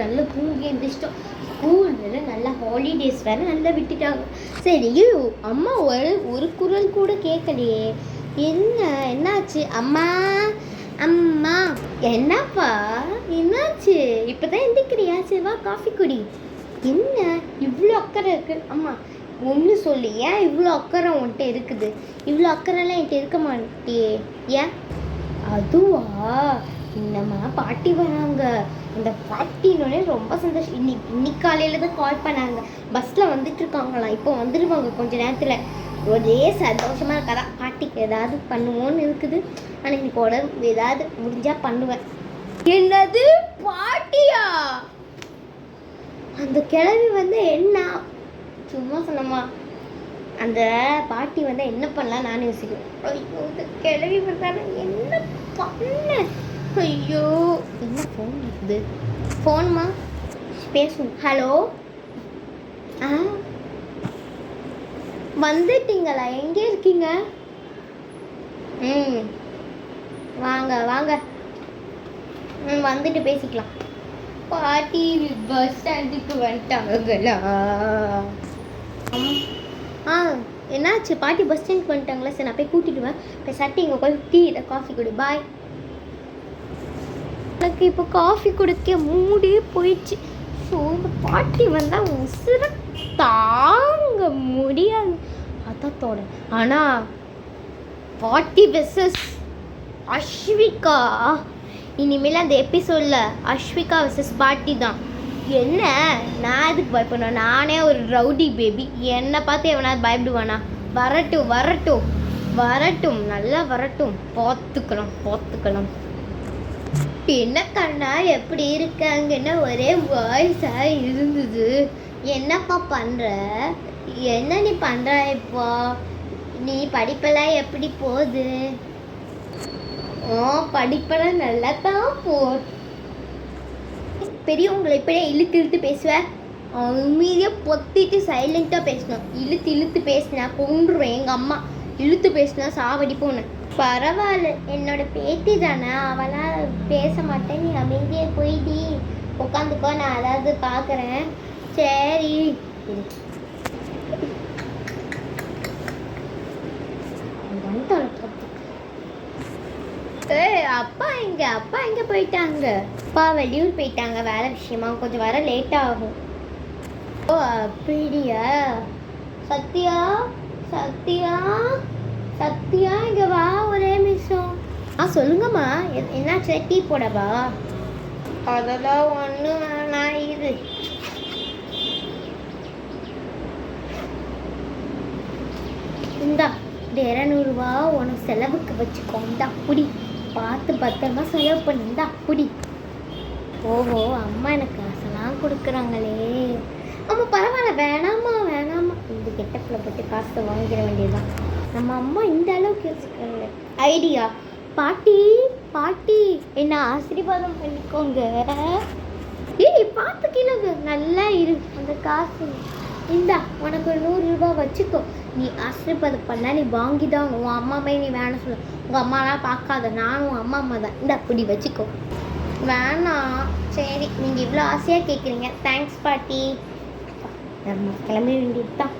நல்லா தூங்கி எழுந்திரிச்சிட்டோம். ஸ்கூல் வேறு நல்லா ஹாலிடேஸ் வேறு நல்லா விட்டுட்டாங்க. சரி அம்மா ஒரு குரல் கூட கேட்கலையே, என்னாச்சு அம்மா? அம்மா என்னப்பா என்னாச்சு? இப்போதான் எந்திரிக்கிறியா? சரி வா காஃபி குடி. என்ன இவ்வளோ அக்கறை இருக்கு? அம்மா ஒன்று சொல்லி, ஏன் இவ்வளோ அக்கறை உன்கிட்ட இருக்குது? இவ்வளோ அக்கறைலாம் என்கிட்ட இருக்க மாட்டியே, ஏன்? அதுவா, இன்னம்மா பாட்டி வராங்க. அந்த பாட்டினோடனே ரொம்ப சந்தோஷம். இன்னைக்கு காலையில் தான் கால் பண்ணாங்க. பஸ்ஸில் வந்துட்டு இருக்காங்களாம், இப்போ வந்துடுவாங்க கொஞ்ச நேரத்தில். ஒரே சந்தோஷமாக இருக்காதா. பாட்டிக்கு ஏதாவது பண்ணுவோன்னு இருக்குது. ஆனால் இன்னைக்கு உடம்பு ஏதாவது முடிஞ்சால் பண்ணுவேன். என்னது பாட்டியா? அந்த கிழவி என்ன சும்மா சொன்னம்மா. அந்த பாட்டி என்ன பண்ணலாம் நான் யோசிக்கிறேன். ஐயோ இந்த கிழவி வந்தாலும் என்ன பண்ண? ஐயோ என்ன ஃபோன் இருக்குது? ஃபோன்மா பேசும். ஹலோ, வந்துட்டீங்களா? எங்கே இருக்கீங்க? வாங்க வாங்க, வந்துட்டு பேசிக்கலாம். பாட்டி பஸ் ஸ்டாண்டுக்கு வந்துட்டாங்களா? என்னாச்சு? பாட்டி பஸ் ஸ்டாண்டுக்கு வந்துட்டாங்களா? சரி நான் போய் கூட்டிடுவேன். போய் சட்டி இங்கே போய் டீ காஃபி குடி. பாய். எனக்கு இப்போ காஃபி குடிக்க மூடே போயிடுச்சு. ஸோ இந்த பாட்டி வந்தால் உசுர தாங்க முடியாது அதத்தோட. ஆனால் பாட்டி வெர்சஸ் அஸ்விகா, இனிமேல் அந்த எபிசோடில் அஸ்விகா வெர்சஸ் பாட்டி தான். என்ன நான் எதுக்கு பயப்படணும்? நானே ஒரு ரவுடி பேபி. என்னை பார்த்து எவனாவது பயப்படுவானா? வரட்டும் வரட்டும் வரட்டும், நல்லா வரட்டும். பார்த்துக்கலாம். என்ன கண்ணா எப்படி இருக்காங்கன்னா ஒரே வாய்ஸாக இருந்தது. என்னப்பா பண்ணுற? என்ன நீ பண்ணுற இப்போ? நீ படிப்பெல்லாம் எப்படி போகுது? படிப்பெல்லாம் நல்லா தான் போகுது. பெரியவங்களை இப்படியே இழுத்து பேசுவேன். அமைதியாக பொத்திட்டு சைலண்ட்டாக பேசணும். இழுத்து பேசினா கொண்டுருவேன். எங்கள் அம்மா இழுத்து பேசினா சாவடி போனேன். பரவாயில்ல, என்னோட பேத்தி தானே, அவளால் பேச மாட்டேன். நீ அமைதியாக போயிடி உட்காந்துக்கோ, நான் அதாவது பார்க்குறேன். சரி அப்பா எங்கே போயிட்டாங்க? அப்பா வெளியூர் போயிட்டாங்க வேலை விஷயமா, கொஞ்சம் வர லேட் ஆகும். ஓ அப்படியா? சத்யா இங்கே வா ஒரே நிமிஷம். சொல்லுங்கம்மா, என்னாச்சு? டீ போடவா? அதெல்லாம் ஒன்று வேணாம். இது இந்தா 200 ரூபா உனக்கு செலவுக்கு வச்சுக்கோ. இந்தா புடி, பார்த்து பத்திரமா செலவு பண்ணிந்தா புடி. ஓஹோ, அம்மா எனக்கு காசெல்லாம் கொடுக்குறாங்களே. அம்மா பரவாயில்ல, வேணாமா. இந்த கெட்டப்பில் போட்டு காசை வாங்கிட வேண்டியதுதான். நம்ம அம்மா இந்த அளவுக்கு யோசிக்கிறாங்க. ஐடியா. பாட்டி என்ன ஆசீர்வாதம் பண்ணிக்கோங்க. பார்த்து கீழே நல்லா இரு. அந்த காசு இந்தா உனக்கு ஒரு 100 ரூபா வச்சுக்கோ. நீ ஆசீர்வாதம் பண்ணா நீ வாங்கி தான். உன் அம்மாவே நீ வேணாம் சொல்ல. உங்கள் அம்மாலாம் பார்க்காத, நானும் உன் அம்மா தான். இந்த அப்படி வச்சுக்கோ. வேணாம். சரி, நீங்கள் இவ்வளோ ஆசையாக கேட்குறீங்க. தேங்க்ஸ் பாட்டி. நம்ம கிளம்ப வேண்டியது தான்.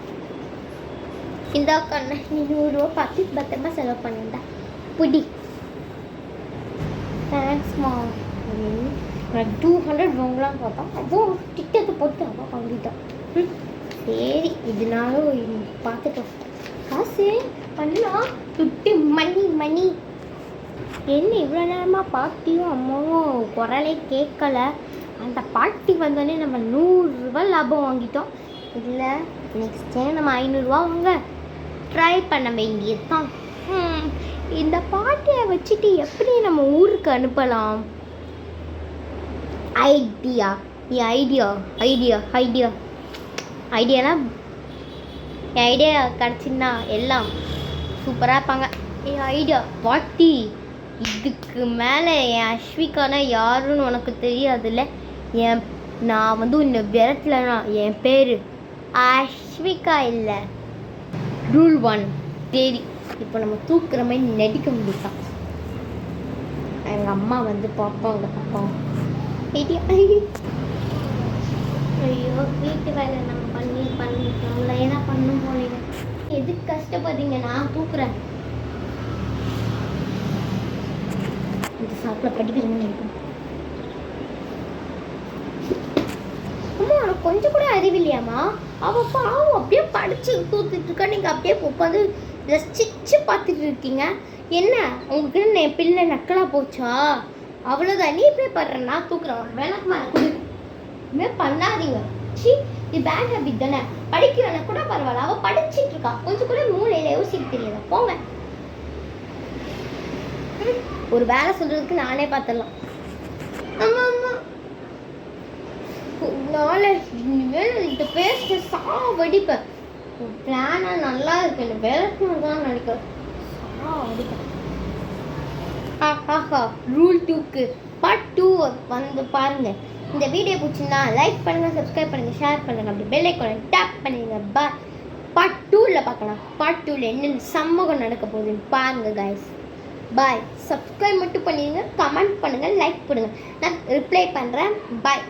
இந்தா கண்ணா, நீ 100 ரூபா பார்த்து பத்திரமா செலவு பண்ணிருந்தா புடி. தேங்க்ஸ்மா. 200 வாங்கலாம் பார்த்தா அப்போ டிக்கெட்டு போட்டு அப்போ வாங்கிட்டான். சரி, இதனாலும் பார்த்துட்டோம். காசு பண்ணலாம். துட்டு மணி. என்ன இவ்வளோ நேரமாக பாட்டியும் அம்மாவும் குரலே கேட்கல. அந்த பாட்டி வந்தோடனே நம்ம 100 ரூபா லாபம் வாங்கிட்டோம். இல்லை நெக்ஸ்ட் டைம் நம்ம 500 ரூபா வாங்க ட்ரை பண்ண வேண்டியது தான். இந்த பாட்டியை வச்சுட்டு எப்படி நம்ம ஊருக்கு அனுப்பலாம்? ஐடியானா என் ஐடியா கிடச்சின்னா எல்லாம் சூப்பராக இருப்பாங்க. என் ஐடியா பாட்டி, இதுக்கு மேலே என் அஸ்விகானா யாருன்னு உனக்கு தெரியாதுல்ல. நான் உன்னை விரட்டலனா என் பேர் அஸ்விகா இல்லை, ரூல் 1. சரி, இப்போ நம்ம தூக்குற மாதிரி நடிக்க முடியும். எங்கள் அம்மா பார்ப்பாங்க. ஐடியா ஐயோ வீட்டு வேலை நம்ம பண்ணிட்டோம்ல, என்ன பண்ண போறீங்க? எதுக்கு கஷ்டப்படுறீங்க? நான் தூக்குறேன். இந்த சாப்பிட படிக்கிறேன்னு நினைக்கிறேன். அம்மா உனக்கு கொஞ்சம் கூட அறிவில்லையாம்மா? அவள் பாவம் அப்படியே படிச்சு தூத்துட்டு இருக்கா, நீங்கள் அப்படியே உட்காந்து ரசிச்சு பார்த்துட்டு இருக்கீங்க. என்ன உங்களுக்கு என் பிள்ளை நக்கலா போச்சா? அவ்வளோதான். நீ இப்படியே படுற, நான் தூக்குறேன். வேணாக்குமா இதுமாதிரி பண்ணாதீங்க. சி, இது பேட் ஹேபிட் தானே. படிக்கிறவன கூட பரவாயில்ல, அவள் படிச்சுட்டு இருக்கா. கொஞ்சம் கூட மூளையில யோசிக்க தெரியல. போங்க. ஒரு வேலை சொல்றதுக்கு நானே பார்த்துடலாம். ஆமா ஆமா, நாளை இனிமேல் இந்த பேஸ்ட் சாவடிப்பேன். பிளானா நல்லா இருக்கு, இந்த விளக்கணும் தான் நினைக்கிறேன். சாவடிப்பேன். ஆஹா, ரூல் 2க்கு பார்ட் 2 வந்து பாருங்க. இந்த வீடியோ பிடிச்சிருந்தா லைக் பண்ணுங்க, சப்ஸ்கிரைப் பண்ணுங்க, ஷேர் பண்ணுங்க, அப்படி பெல் ஐகானை டேப் பண்ணுங்க. பார்ட் 2ல பார்க்கலாம். பார்ட் 2ல என்னென்ன சம்பவம் நடக்க போகுதுன்னு பாருங்க கைஸ். பாய். சப்ஸ்கிரைப் மட்டும் பண்ணிடுங்க, கமெண்ட் பண்ணுங்க, லைக் பண்ணுங்க, நான் ரிப்ளை பண்ணுறேன். பாய்.